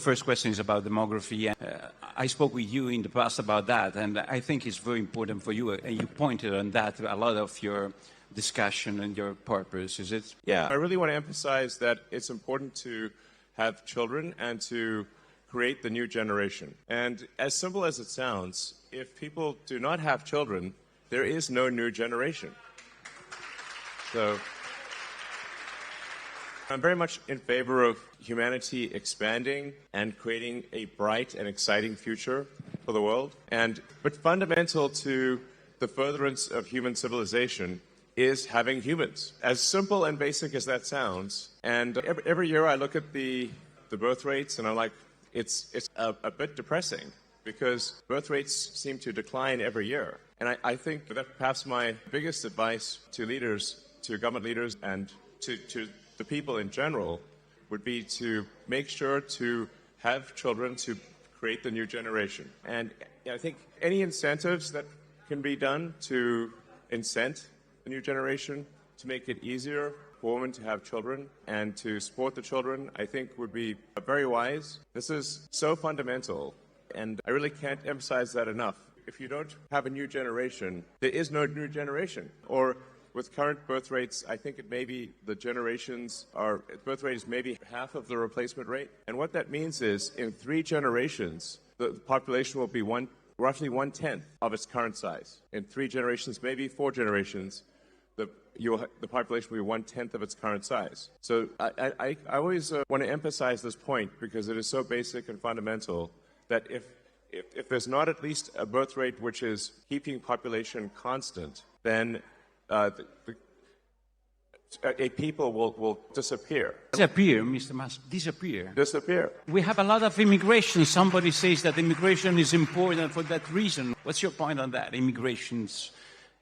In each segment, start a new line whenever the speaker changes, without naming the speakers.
First question is about demography. I spoke with you in the past about that, and I think it's very important for you, and you pointed on that a lot of your discussion and your purpose. Is it?
Yeah, I really want to emphasize that it's important to have children and to create the new generation. And as simple as it sounds, if people do not have children, there is no new generation. So I'm very much in favor of humanity expanding and creating a bright and exciting future for the world. But fundamental to the furtherance of human civilization is having humans. As simple and basic as that sounds, and every year I look at the birth rates and I'm like, it's a bit depressing because birth rates seem to decline every year. And I think that perhaps my biggest advice to leaders, to government leaders, and to the people in general would be to make sure to have children to create the new generation. And I think any incentives that can be done to incent the new generation, to make it easier for women to have children and to support the children, I think would be very wise. This is so fundamental, and I really can't emphasize that enough. If you don't have a new generation, there is no new generation. Or with current birth rates, I think it may be the birth rate is maybe half of the replacement rate. And what that means is in 3 generations, the population will be roughly 1/10 of its current size. In 3 generations, maybe 4 generations, the population will be 1/10 of its current size. So I always want to emphasize this point because it is so basic and fundamental that if there's not at least a birth rate which is keeping population constant, then a people will disappear.
Disappear, Mr. Musk, disappear.
Disappear.
We have a lot of immigration. Somebody says that immigration is important for that reason. What's your point on that? Immigration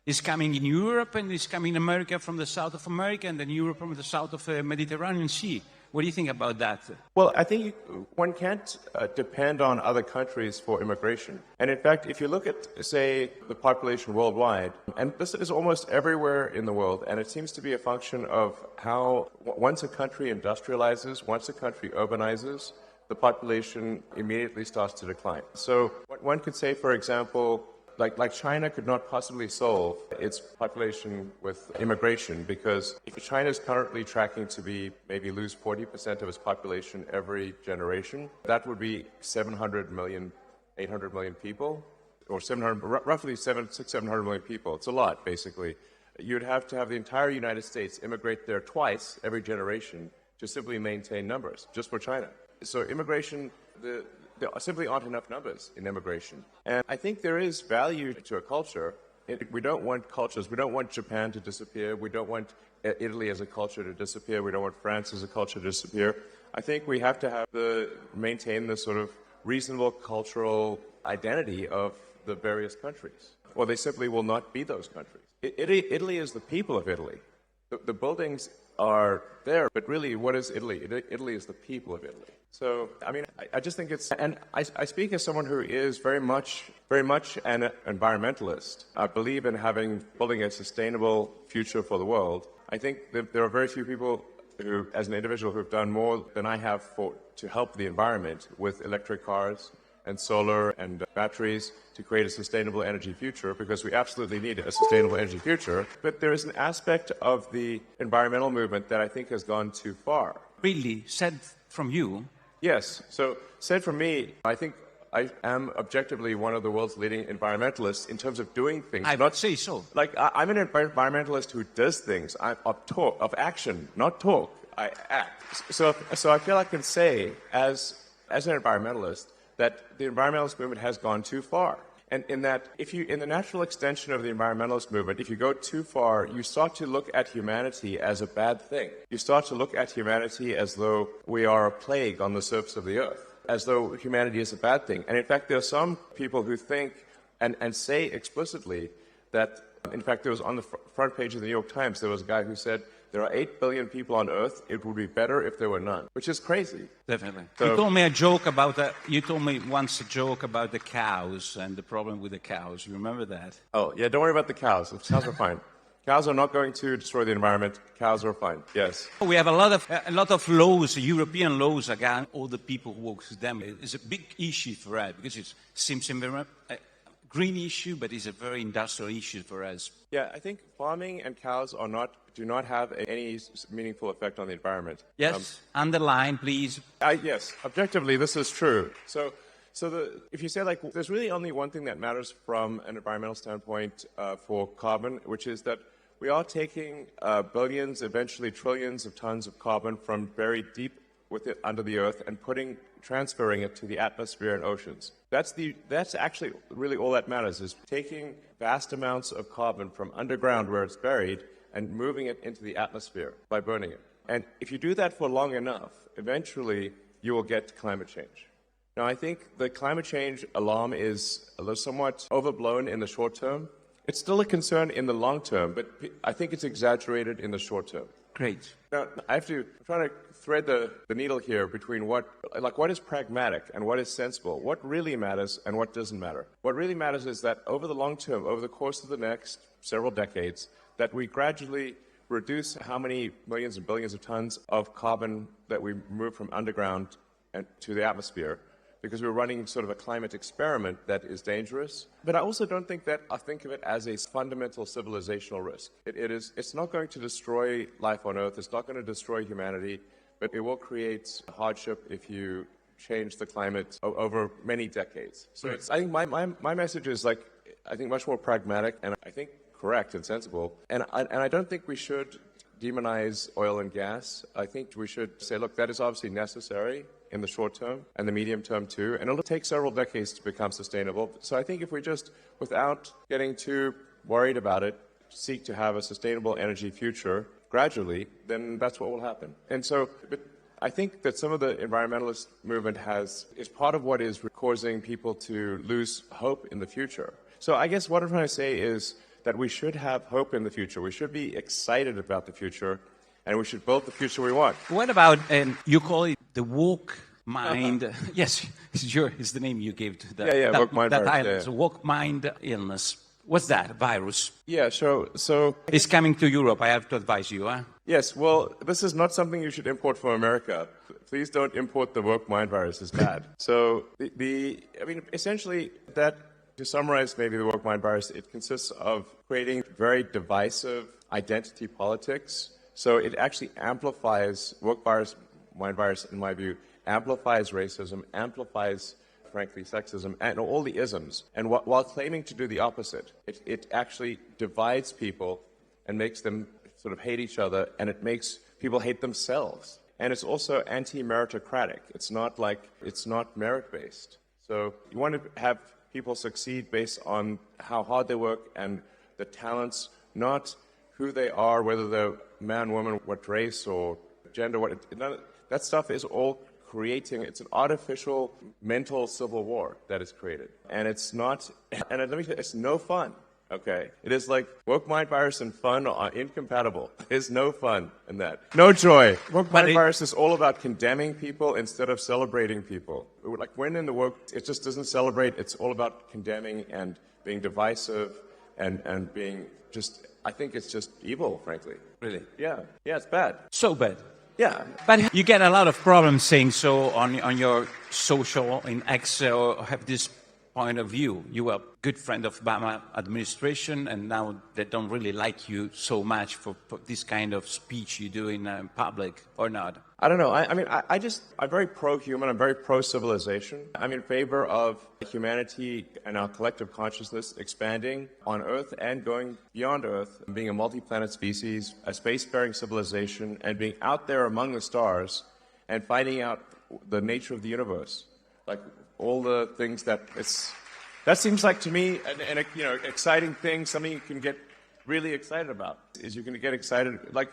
is coming in Europe and is coming in America from the south of America and then Europe from the south of the Mediterranean Sea. What do you think about that?
Well, I think one can't depend on other countries for immigration. And in fact, if you look at, say, the population worldwide, and this is almost everywhere in the world, and it seems to be a function of how once a country industrializes, once a country urbanizes, the population immediately starts to decline. So one could say, for example, like China could not possibly solve its population with immigration because if China is currently tracking to be maybe lose 40% of its population every generation, that would be 700 million, 800 million people, or roughly 700 million people. It's a lot, basically. You'd have to have the entire United States immigrate there twice every generation to simply maintain numbers, just for China. So immigration, there simply aren't enough numbers in immigration. And I think there is value to a culture. We don't want cultures. We don't want Japan to disappear. We don't want Italy as a culture to disappear. We don't want France as a culture to disappear. I think we have to maintain the sort of reasonable cultural identity of the various countries, or they simply will not be those countries. Italy is the people of Italy. The buildings are there, but really, what is Italy? Italy is the people of Italy. So, I mean, I just think it's, and I speak as someone who is very much an environmentalist. I believe in building a sustainable future for the world. I think that there are very few people who, as an individual, who have done more than I have to help the environment with electric cars and solar and batteries to create a sustainable energy future, because we absolutely need a sustainable energy future. But there is an aspect of the environmental movement that I think has gone too far.
Really? Said from you?
Yes. So, said from me, I think I am objectively one of the world's leading environmentalists in terms of doing things.
I would say so.
Like, I'm an environmentalist who does things. I'm of action, not talk. I act. So I feel I can say, as an environmentalist, that the environmentalist movement has gone too far. And in that, in the natural extension of the environmentalist movement, if you go too far, you start to look at humanity as a bad thing. You start to look at humanity as though we are a plague on the surface of the earth, as though humanity is a bad thing. And in fact, there are some people who think and say explicitly that, in fact, there was on the front page of the New York Times, there was a guy who said, there are 8 billion people on Earth. It would be better if there were none, which is crazy.
Definitely.
So,
you told me once a joke about the cows and the problem with the cows. You remember that?
Oh, yeah, don't worry about the cows. The cows are fine. Cows are not going to destroy the environment. Cows are fine. Yes.
We have a lot of laws, European laws against all the people who work with them. It's a big issue for us because it seems a green issue, but it's a very industrial issue for us.
Yeah, I think farming and cows do not have any meaningful effect on the environment.
Yes, underline, please.
Yes, objectively, this is true. If you say like, there's really only one thing that matters from an environmental standpoint for carbon, which is that we are taking billions, eventually trillions of tons of carbon from buried deep under the earth and transferring it to the atmosphere and oceans. That's actually really all that matters, is taking vast amounts of carbon from underground where it's buried and moving it into the atmosphere by burning it. And if you do that for long enough, eventually you will get climate change. Now, I think the climate change alarm is somewhat overblown in the short term. It's still a concern in the long term, but I think it's exaggerated in the short term.
Great.
Now, I'm trying to thread the needle here between what is pragmatic and what is sensible, what really matters and what doesn't matter. What really matters is that over the long term, over the course of the next several decades, that we gradually reduce how many millions and billions of tons of carbon that we move from underground and to the atmosphere, because we're running sort of a climate experiment that is dangerous. But I also don't think that I think of it as a fundamental civilizational risk. It's not going to destroy life on Earth. It's not going to destroy humanity, but it will create hardship if you change the climate over many decades. So I think my message is I think much more pragmatic and I think correct and sensible. And I don't think we should demonize oil and gas. I think we should say, look, that is obviously necessary in the short term and the medium term too, and it'll take several decades to become sustainable. So I think if we just, without getting too worried about it, seek to have a sustainable energy future gradually, then that's what will happen. And so, but I think that some of the environmentalist movement is part of what is causing people to lose hope in the future. So I guess what I'm trying to say is that we should have hope in the future. We should be excited about the future, and we should build the future we want.
What about, you call it the woke mind? Yes, it's the name you gave to that.
Woke mind
that
virus.
illness, woke mind illness. What's that virus?
Yeah, so
It's coming to Europe. I have to advise you, huh?
Yes, well, this is not something you should import from America. Please don't import the woke mind virus. It's bad. So essentially to summarize maybe the woke mind virus, it consists of creating very divisive identity politics. So it actually amplifies, mind virus, in my view, amplifies racism, amplifies, frankly, sexism, and all the isms. And while claiming to do the opposite, it actually divides people and makes them sort of hate each other, and it makes people hate themselves. And it's also anti-meritocratic. It's not merit-based. So you want to have people succeed based on how hard they work and the talents, not who they are, whether they're man, woman, what race or gender, that stuff is all it's an artificial mental civil war that is created. And it's not, and let me tell you, it's no fun, okay? It is like woke mind virus and fun are incompatible. There's no fun in that. No joy. Woke mind virus is all about condemning people instead of celebrating people. Like when in the woke, it just doesn't celebrate. It's all about condemning and being divisive and being just, I think it's just evil, frankly.
Really?
Yeah, it's bad.
So bad.
Yeah.
But you get a lot of problems saying so on your social, in X, or have this point of view. You were a good friend of Obama administration, and now they don't really like you so much for this kind of speech you do in public, or not?
I don't know. I'm very pro-human. I'm very pro-civilization. I'm in favor of humanity and our collective consciousness expanding on Earth and going beyond Earth, being a multi-planet species, a spacefaring civilization, and being out there among the stars and finding out the nature of the universe. Like all the things that seems like to me an exciting thing, something you can get really excited about. Is you can get excited, like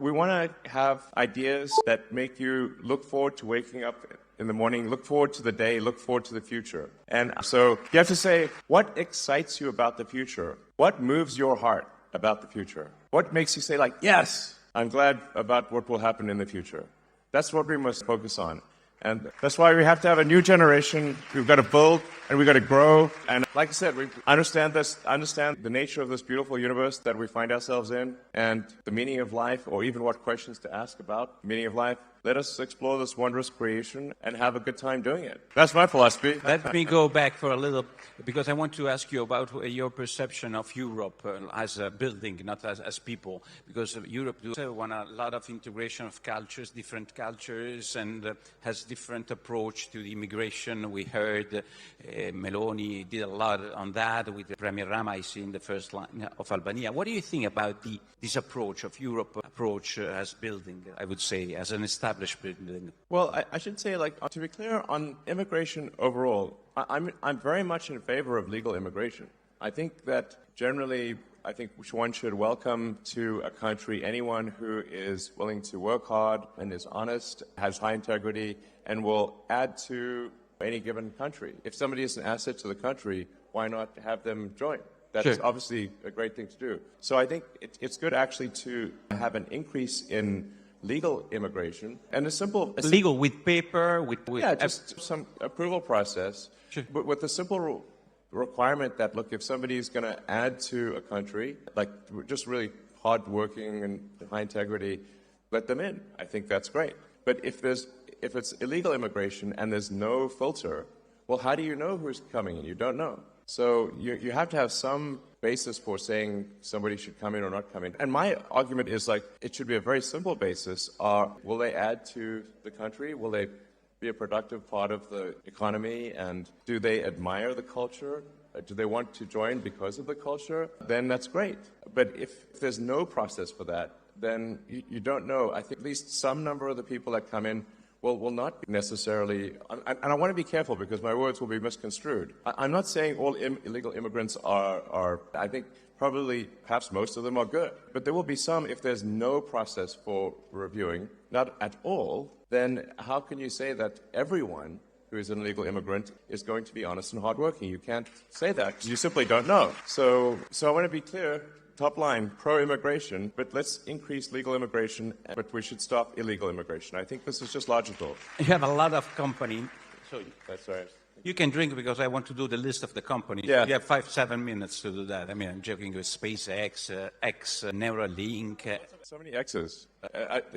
we want to have ideas that make you look forward to waking up in the morning, look forward to the day, look forward to the future. And so you have to say, what excites you about the future? What moves your heart about the future? What makes you say, like, yes, I'm glad about what will happen in the future? That's what we must focus on. And that's why we have to have a new generation. We've got to build and we got to grow. And like I said, we understand the nature of this beautiful universe that we find ourselves in, and the meaning of life, or even what questions to ask about the meaning of life. Let us explore this wondrous creation and have a good time doing it. That's my philosophy.
Let me go back for a little, because I want to ask you about your perception of Europe as a building, not as people. Because Europe does want a lot of integration of cultures, different cultures, and has different approach to the immigration. We heard Meloni did a lot on that with Premier Rama, I see, in the first line of Albania. What do you think about this approach of Europe approach as building, I would say, as an established building?
Well, I should say, like, to be clear, on immigration overall, I'm very much in favor of legal immigration. I think that generally, I think one should welcome to a country anyone who is willing to work hard and is honest, has high integrity, and will add to any given country. If somebody is an asset to the country, why not have them join? That's obviously a great thing to do. So I think it's good actually to have an increase in legal immigration and
legal with paper, with
yeah, just some approval process, but with the simple requirement that, look, if somebody is going to add to a country, like just really hardworking and high integrity, let them in. I think that's great. But if it's illegal immigration and there's no filter, well, how do you know who's coming in? You don't know. So you have to have some basis for saying somebody should come in or not come in. And my argument is, like, it should be a very simple basis. Will they add to the country? Will they be a productive part of the economy? And do they admire the culture? Do they want to join because of the culture? Then that's great. But if there's no process for that, then you don't know. I think at least some number of the people that come in will not be necessarily, and I want to be careful because my words will be misconstrued. I'm not saying all illegal immigrants are, I think probably, perhaps most of them are good. But there will be some, if there's no process for reviewing, not at all, then how can you say that everyone who is an illegal immigrant is going to be honest and hardworking? You can't say that. You simply don't know. So I want to be clear. Top line, pro-immigration, but let's increase legal immigration, but we should stop illegal immigration. I think this is just logical.
You have a lot of company. So
that's right.
You can drink because I want to do the list of the companies.
Yeah.
You have 5-7 minutes to do that. I mean, I'm joking with SpaceX, X, Neuralink.
So many X's.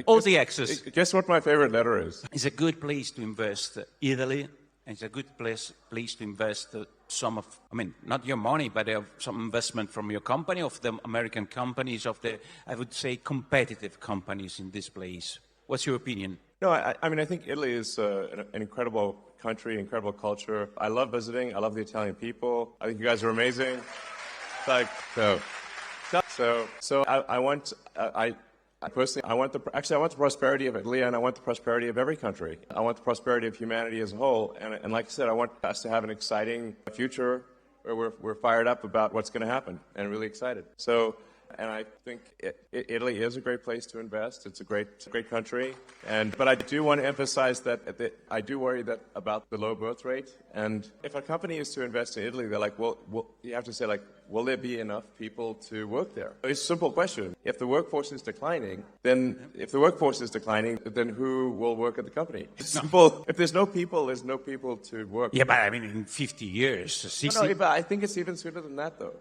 All the X's.
Guess what my favorite letter is?
It's a good place to invest. Italy. It's a good place to invest some of, I mean, not your money, but some investment from your company, of the American companies, of the, I would say, competitive companies in this place. What's your opinion?
No, I mean, I think Italy is an incredible country, incredible culture. I love visiting. I love the Italian people. I think you guys are amazing. Like, so I personally, I want the prosperity of Italy, and I want the prosperity of every country. I want the prosperity of humanity as a whole. And like I said, I want us to have an exciting future where we're fired up about what's going to happen and really excited. So, and I think Italy is a great place to invest. It's a great country. But I do want to emphasize that I do worry about the low birth rate. And if a company is to invest in Italy, they're like, well, you have to say, like, will there be enough people to work there? It's a simple question. If the workforce is declining, then who will work at the company? It's simple. If there's no people to work.
Yeah, but I mean, in 50 years, 60...
No, but I think it's even sooner than that, though.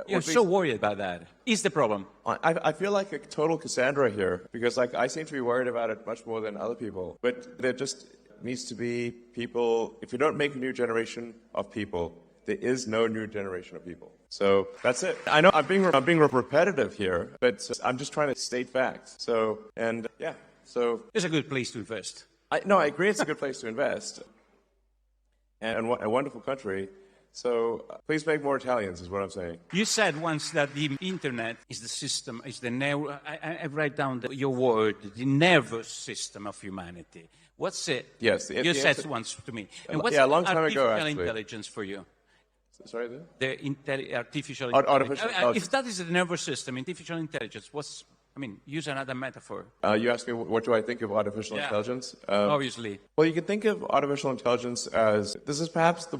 You're so worried about that. Is the problem?
I feel like a total Cassandra here, because, like, I seem to be worried about it much more than other people. But there just needs to be people. If you don't make a new generation of people, there is no new generation of people. So that's it. I know I'm being repetitive here, but I'm just trying to state facts. So
it's a good place to invest.
I agree. It's a good place to invest, and a wonderful country. So please make more Italians, is what I'm saying.
You said once that the internet is the system, is the I write down your word, the nervous system of humanity. What's it?
Yes.
You said once to me. And what's
a long time ago,
artificial
actually.
Intelligence for you?
Sorry?
Artificial
artificial
intelligence. If that is the nervous system, artificial intelligence, use another metaphor.
You asked me, what do I think of artificial intelligence?
Obviously.
Well, you can think of artificial intelligence as, this is perhaps the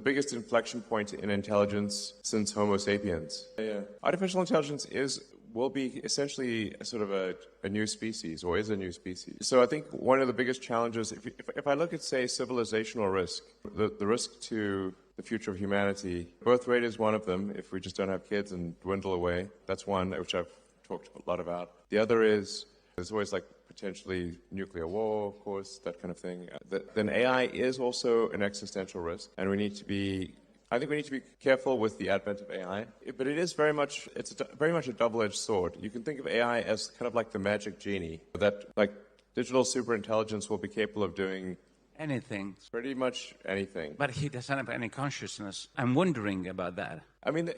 biggest inflection point in intelligence since Homo sapiens. Yeah. Artificial intelligence is will be essentially sort of a new species, or is a new species. So I think one of the biggest challenges, if I look at, say, civilizational risk, the risk to the future of humanity, birth rate is one of them. If we just don't have kids and dwindle away, that's one, which I've talked a lot about. The other is, there's always like potentially nuclear war, of course, that kind of thing. Then AI is also an existential risk, and I think we need to be careful with the advent of AI, but it is very much a double-edged sword. You can think of AI as kind of like the magic genie, that like digital superintelligence will be capable of doing
anything.
Pretty much anything.
But he doesn't have any consciousness. I'm wondering about that.
I mean,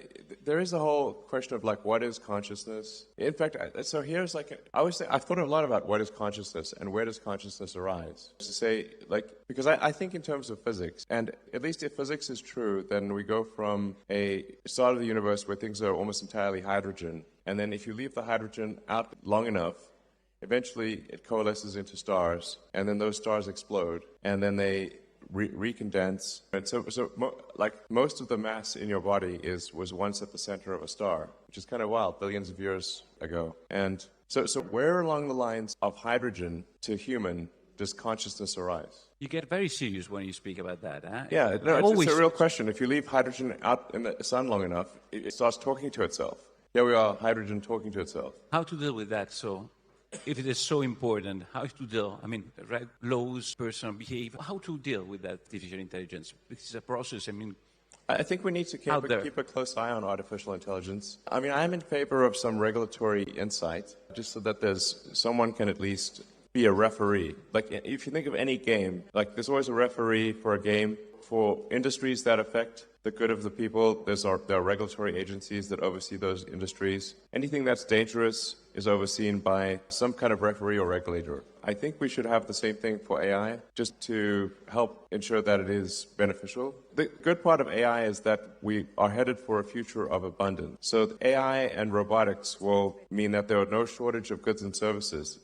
there is a whole question of like, what is consciousness? In fact, so here's like, I've thought a lot about what is consciousness and where does consciousness arise. To say, like, because I think in terms of physics, and at least if physics is true, then we go from a start of the universe where things are almost entirely hydrogen, and then if you leave the hydrogen out long enough, eventually it coalesces into stars, and then those stars explode, and then they recondense. And like most of the mass in your body was once at the center of a star, which is kind of wild, billions of years ago. And so where along the lines of hydrogen to human does consciousness arise?
You get very serious when you speak about that, huh?
Yeah, no, it's a real question. If you leave hydrogen out in the sun long enough, it starts talking to itself. Here we are, hydrogen talking to itself.
How to deal with that? So, if it is so important, how to deal? I mean, right, laws, personal behavior. How to deal with that artificial intelligence? It's a process. I mean,
I think we need to keep a close eye on artificial intelligence. I mean, I'm in favor of some regulatory insight, just so that someone can at least be a referee. Like, if you think of any game, like there's always a referee for a game. For industries that affect the good of the people, there are regulatory agencies that oversee those industries. Anything that's dangerous is overseen by some kind of referee or regulator. I think we should have the same thing for AI, just to help ensure that it is beneficial. The good part of AI is that we are headed for a future of abundance. So AI and robotics will mean that there are no shortage of goods and services.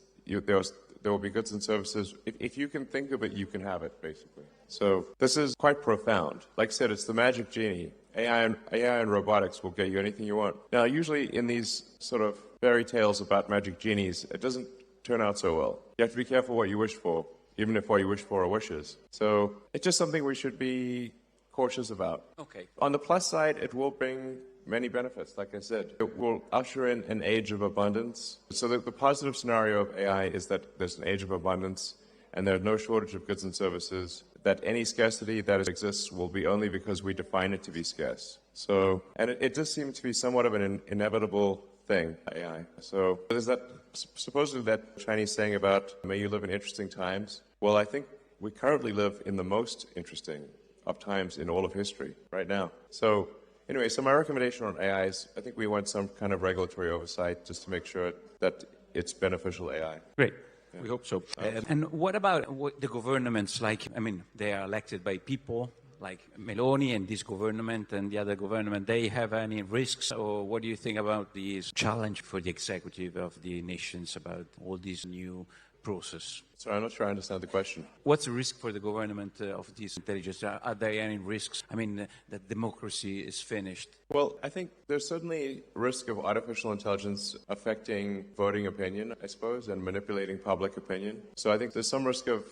There will be goods and services. If you can think of it, you can have it, basically. So this is quite profound. Like I said, it's the magic genie. AI and robotics will get you anything you want. Now, usually in these sort of fairy tales about magic genies, it doesn't turn out so well. You have to be careful what you wish for, even if what you wish for are wishes. So it's just something we should be cautious about.
Okay.
On the plus side, it will bring many benefits, like I said. It will usher in an age of abundance. So the positive scenario of AI is that there's an age of abundance and there's no shortage of goods and services, that any scarcity that exists will be only because we define it to be scarce. So, and it does seem to be somewhat of an inevitable thing, AI. So there's that, supposedly that Chinese saying about, may you live in interesting times. Well, I think we currently live in the most interesting of times in all of history right now. So anyway, so my recommendation on AI is I think we want some kind of regulatory oversight just to make sure that it's beneficial AI.
Great. Yeah. We hope so. And what about the governments? Like, I mean, they are elected by people, like Meloni and this government and the other government. They have any risks? Or what do you think about this challenge for the executive of the nations about all these new process?
Sorry, I'm not sure I understand the question.
What's the risk for the government of this intelligence? Are there any risks? I mean, that democracy is finished.
Well, I think there's certainly risk of artificial intelligence affecting voting opinion, I suppose, and manipulating public opinion. So I think there's some risk of,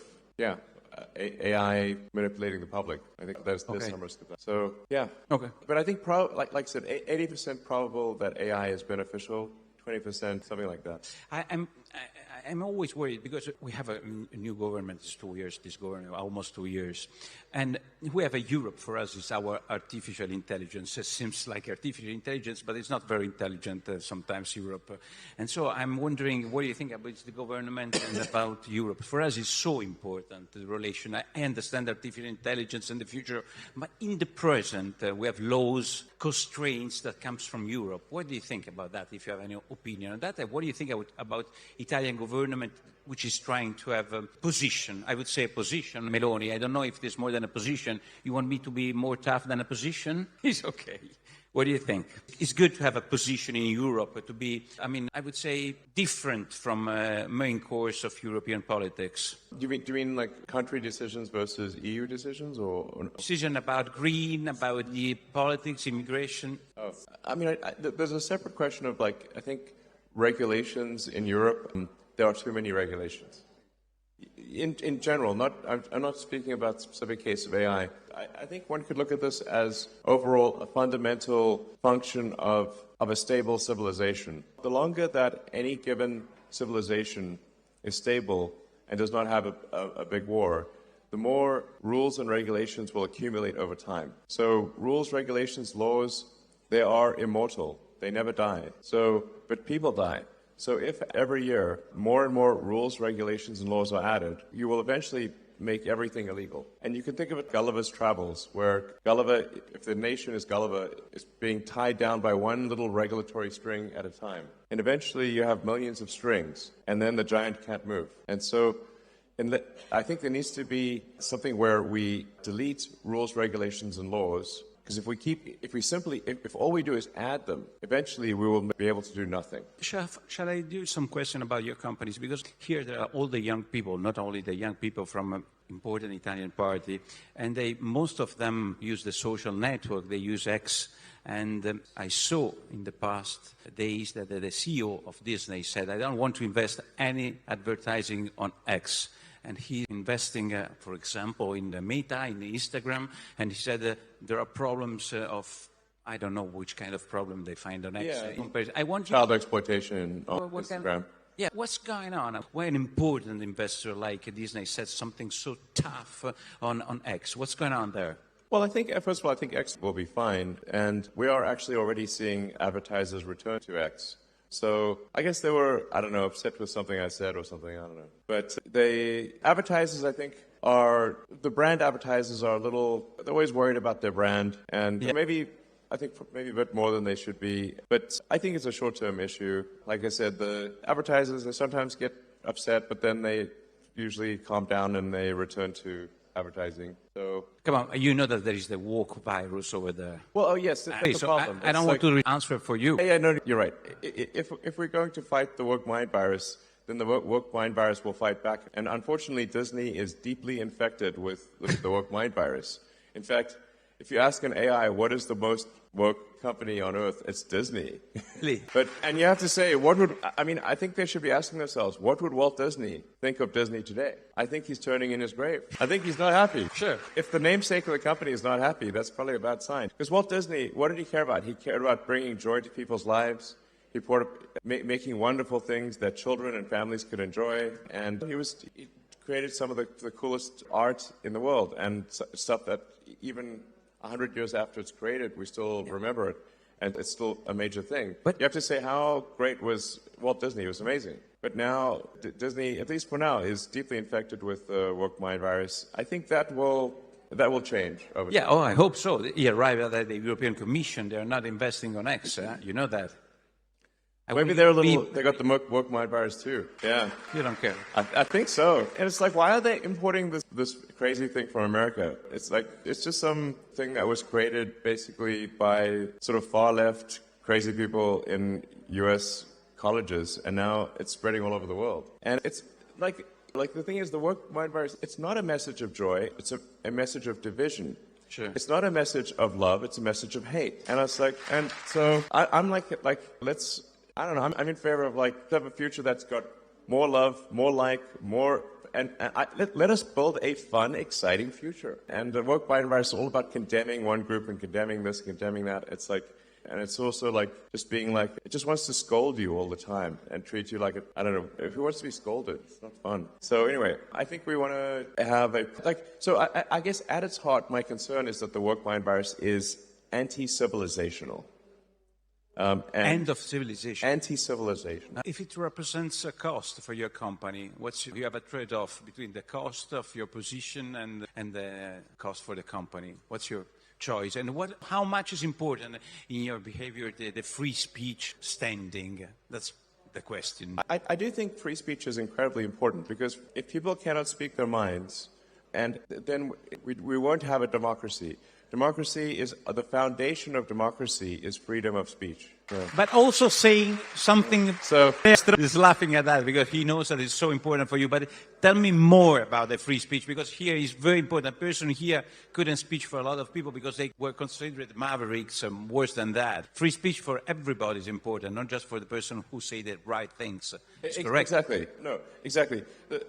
AI manipulating the public. I think there's some risk of that. So, yeah.
Okay.
But I think, like I said, 80% probable that AI is beneficial, 20%, something like that.
I'm always worried because we have a new government. It's 2 years, this government, almost 2 years. And we have a Europe, for us, is our artificial intelligence. It seems like artificial intelligence, but it's not very intelligent sometimes, Europe. And so I'm wondering, what do you think about the government and about Europe? For us, it's so important, the relation. I understand artificial intelligence in the future, but in the present, we have laws, constraints that comes from Europe. What do you think about that, if you have any opinion on that? And what do you think about Italian government, which is trying to have a position, I would say a position, Meloni, I don't know if there's more than a position. You want me to be more tough than a position? It's okay. What do you think? It's good to have a position in Europe, to be, I mean, I would say different from main course of European politics.
Do you mean like country decisions versus EU decisions, or?
Decision about green, about the politics, immigration?
Oh, I mean, there's a separate question of like, I think regulations in Europe, there are too many regulations. In general, I'm not speaking about a specific case of AI. I think one could look at this as overall a fundamental function of a stable civilization. The longer that any given civilization is stable and does not have a big war, the more rules and regulations will accumulate over time. So rules, regulations, laws, they are immortal. They never die. But people die. So if every year more and more rules, regulations, and laws are added, you will eventually make everything illegal. And you can think of it Gulliver's Travels, where Gulliver, if the nation is Gulliver, is being tied down by one little regulatory string at a time. And eventually you have millions of strings, and then the giant can't move. And so I think there needs to be something where we delete rules, regulations, and laws. Because if all we do is add them, eventually we will be able to do nothing.
Shall I do some question about your companies? Because here there are all the young people, not only the young people from an important Italian party, and most of them use the social network, they use X. And I saw in the past days that the CEO of Disney said, I don't want to invest any advertising on X. And he's investing, for example, in the Meta, in the Instagram, and he said there are problems of, I don't know which kind of problem they find on X. I want
child exploitation on Instagram.
What's going on? Why an important investor like Disney said something so tough on X? What's going on there?
Well, first of all, I think X will be fine, and we are actually already seeing advertisers return to X. So I guess they were, I don't know, upset with something I said or something, I don't know. But the advertisers, I think, the brand advertisers are they're always worried about their brand. And maybe a bit more than they should be. But I think it's a short-term issue. Like I said, the advertisers, they sometimes get upset, but then they usually calm down and they return to advertising. So
come on, you know that there is the woke virus over there.
Well, yes, that's the problem.
I don't want to answer for you.
Yeah, no, you're right. If we're going to fight the woke mind virus, then the woke mind virus will fight back. And unfortunately, Disney is deeply infected with the woke mind virus. In fact, if you ask an AI what is the most woke company on earth, it's Disney.
Really?
And you have to say, I think they should be asking themselves, what would Walt Disney think of Disney today? I think he's turning in his grave. I think he's not happy.
Sure.
If the namesake of the company is not happy, that's probably a bad sign. Because Walt Disney, what did he care about? He cared about bringing joy to people's lives. He making wonderful things that children and families could enjoy. And he created some of the coolest art in the world and stuff that even 100 years after it's created, we still remember it, and it's still a major thing. But you have to say, how great was Walt Disney? It was amazing. But now, Disney, at least for now, is deeply infected with the woke mind virus. I think that will change over time.
I hope so. You're right that the European Commission, they're not investing on X. You know that.
Maybe they got the woke mind virus too. Yeah.
You don't care.
I think so. And it's like, why are they importing this crazy thing from America? It's just some thing that was created basically by sort of far left crazy people in US colleges, and now it's spreading all over the world. And it's like the thing is, the woke mind virus, it's not a message of joy, it's a message of division.
Sure.
It's not a message of love, it's a message of hate. And it's like, and so I'm like let's, I don't know, I'm in favor of have a future that's got more love, more more, and let us build a fun, exciting future. And the woke mind virus is all about condemning one group and condemning this, condemning that. It's like, and it's also just being it just wants to scold you all the time and treat you like I don't know, who wants to be scolded? It's not fun. So anyway, I think we want to have I guess at its heart, my concern is that the woke mind virus is anti-civilizational.
End of civilization.
Anti-civilization.
Now, if it represents a cost for your company, you have a trade-off between the cost of your position and the cost for the company. What's your choice? And how much is important in your behavior, the free speech standing? That's the question.
I do think free speech is incredibly important, because if people cannot speak their minds, and then we won't have a democracy. democracy is the foundation of democracy is freedom of speech. Yeah.
But also saying something.
So
He's laughing at that because he knows that it's so important for you. But tell me more about the free speech, because here is very important. A person here couldn't speak for a lot of people because they were considered mavericks and worse than that. Free speech for everybody is important, not just for the person who say the right things. It's correct.
Exactly. No, exactly.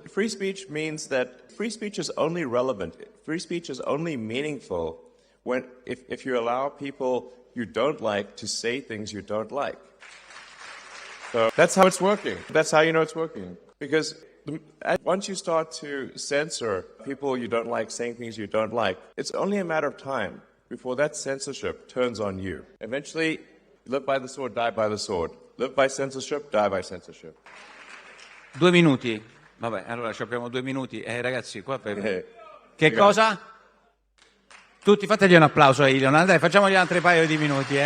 Free speech means that free speech is only relevant. Free speech is only meaningful when if you allow people you don't like to say things you don't like. So that's how it's working. That's how you know it's working. Because once you start to censor people you don't like saying things you don't like, it's only a matter of time before that censorship turns on you. Eventually, live by the sword, die by the sword. Live by censorship, die by censorship.
2 minuti. Vabbè, allora ci abbiamo 2 minuti. Ragazzi, qua per... Che cosa? Tutti fategli un applauso a Elon. Dai, facciamogli altri paio di minuti,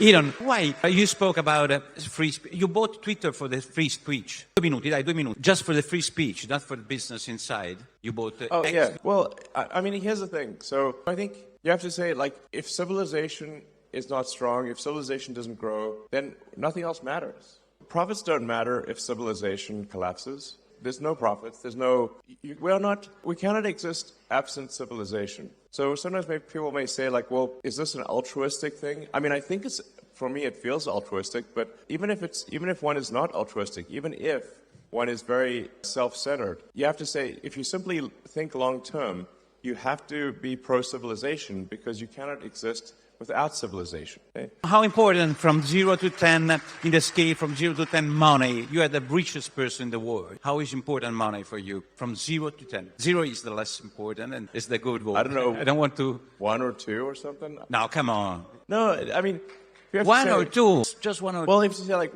Elon, why you spoke about free speech? You bought Twitter for the free speech. 2 minuti, dai, 2 minuti. Just for the free speech, not for the business inside. You bought...
yeah. Well, I mean, here's the thing. So I think you have to say, like, if civilization is not strong, if civilization doesn't grow, then nothing else matters. Profits don't matter if civilization collapses. There's no profits. There's no... We cannot exist absent civilization. So sometimes people may say, like, well, is this an altruistic thing? I mean, I think for me, it feels altruistic, but even if one is not altruistic, even if one is very self-centered, you have to say, if you simply think long-term, you have to be pro-civilization because you cannot exist without civilization. Okay?
How important from 0 to 10 in the scale from 0 to 10 money? You are the richest person in the world. How is important money for you from 0 to 10? 0 is the less important and is the good one.
I don't know.
I don't want to...
1 or 2 or something?
No, come on.
No, I mean...
One or two? Just one or two?
Well, if you say, like,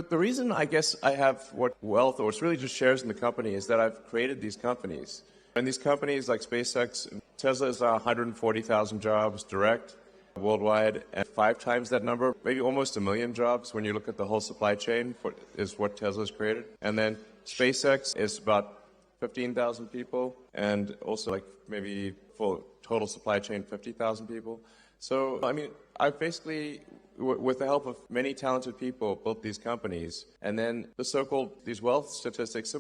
the reason I guess I have what wealth, or it's really just shares in the company, is that I've created these companies. And these companies like SpaceX, Tesla is 140,000 jobs direct. Worldwide, and 5 times that number, maybe almost 1 million jobs when you look at the whole supply chain is what Tesla's created. And then SpaceX is about 15,000 people, and also like maybe full total supply chain 50,000 people. So, I mean, I've basically, with the help of many talented people, built these companies, and then these wealth statistics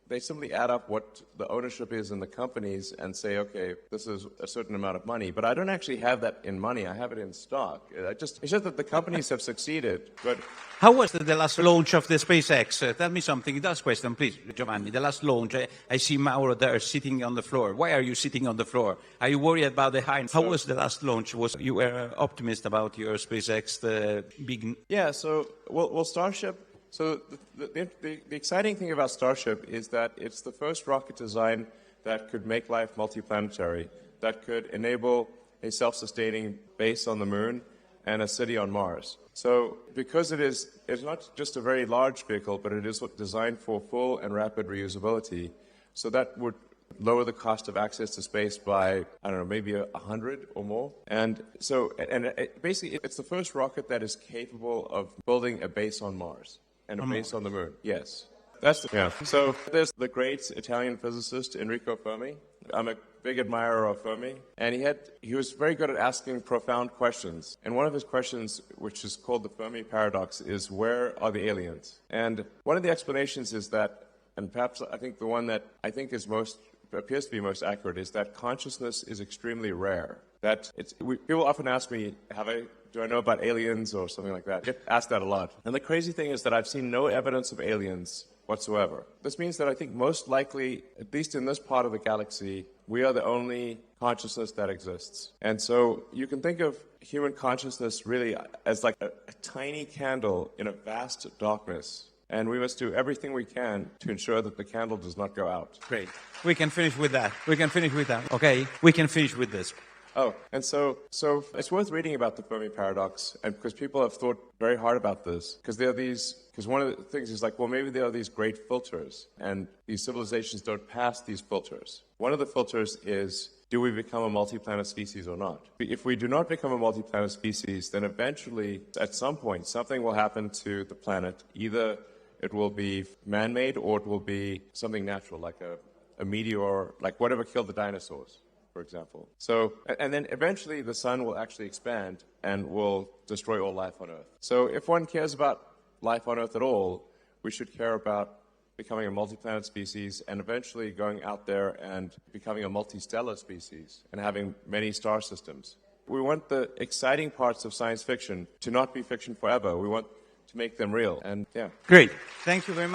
they simply add up what the ownership is in the companies and say, okay, this is a certain amount of money. But I don't actually have that in money. I have it in stock. It's just that the companies have succeeded. But
how was the last launch of the SpaceX? Tell me something. Last question, please, Giovanni. The last launch, I see Mauro there sitting on the floor. Why are you sitting on the floor? Are you worried about the height? How was the last launch? You were optimist about your SpaceX, the big...
Yeah, so, well Starship... So the exciting thing about Starship is that it's the first rocket design that could make life multiplanetary, that could enable a self-sustaining base on the moon and a city on Mars. So because it's not just a very large vehicle, but it is designed for full and rapid reusability, so that would lower the cost of access to space by, I don't know, maybe 100 or more. And so, basically, it's the first rocket that is capable of building a base on Mars. And a base on the moon, yes. So there's the great Italian physicist Enrico Fermi. I'm a big admirer of Fermi. And he was very good at asking profound questions. And one of his questions, which is called the Fermi paradox, is where are the aliens? And one of the explanations is that, and perhaps I think the one that I think appears to be most accurate, is that consciousness is extremely rare. People often ask me, do I know about aliens or something like that? I get asked that a lot. And the crazy thing is that I've seen no evidence of aliens whatsoever. This means that I think most likely, at least in this part of the galaxy, we are the only consciousness that exists. And so you can think of human consciousness really as like a tiny candle in a vast darkness. And we must do everything we can to ensure that the candle does not go out.
Great. We can finish with that. Okay? We can finish with this.
Oh, and so it's worth reading about the Fermi paradox, and because people have thought very hard about this, because one of the things is like, well, maybe there are these great filters, and these civilizations don't pass these filters. One of the filters is, do we become a multi-planet species or not? If we do not become a multi-planet species, then eventually, at some point, something will happen to the planet. Either it will be man-made, or it will be something natural, like a meteor, like whatever killed the dinosaurs. for example. So, and then eventually the sun will actually expand and will destroy all life on Earth. So if one cares about life on Earth at all, we should care about becoming a multi-planet species and eventually going out there and becoming a multi-stellar species and having many star systems. We want the exciting parts of science fiction to not be fiction forever. We want to make them real. And yeah.
Great. Thank you very much.